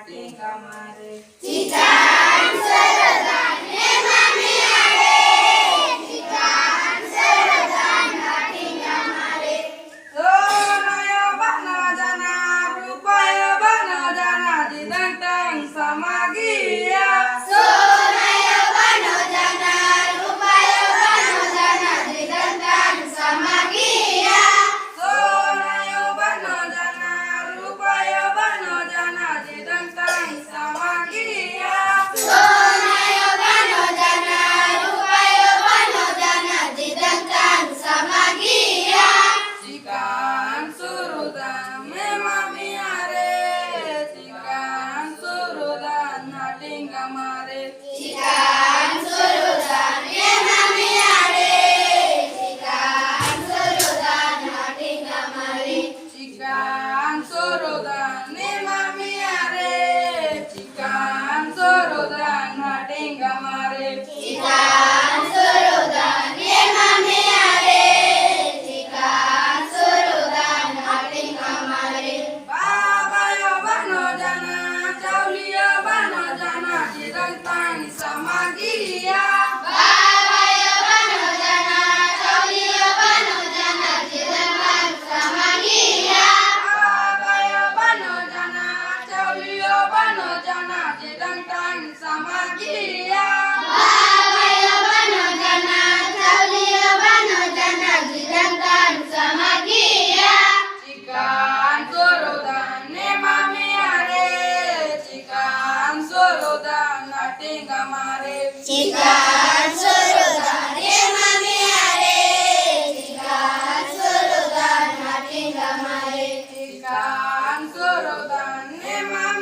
nating kamare. Cikaan seretan mami are, cikaan seretan nating kamare. Sonaya bana jana rupaya bana jana didantang samagia. Sonaya bano jana rupaya bano jana didantang samagia. Sonaya bana jana rupaya bana jana didantang samagia. Sonaya bano jana rupaya bano jana didantang samagia. Cikaan surutan mami are, cikaan surutan nating kamare. Cikaan surutan mami are, cikaan surutan nating kamare. Cikaan surutan mami are, cikaan surutan nating kamare. Cikaan surutan mami are, cikaan surutan nating kamare. Babaya bano jana, caulia bano jana, didantang samagia. Babaya bano jana, caulia bano jana, didantang samagia. Babaya bano jana, caulia bano jana, didantang samagia. Babaya bano jana, caulia bano jana, didantang samagia. Cikaan surutan mami are, cikaan surutan nating kamare. Cikaan surutan mami are, cikaan surutan nating kamare. Cikaan surutan mami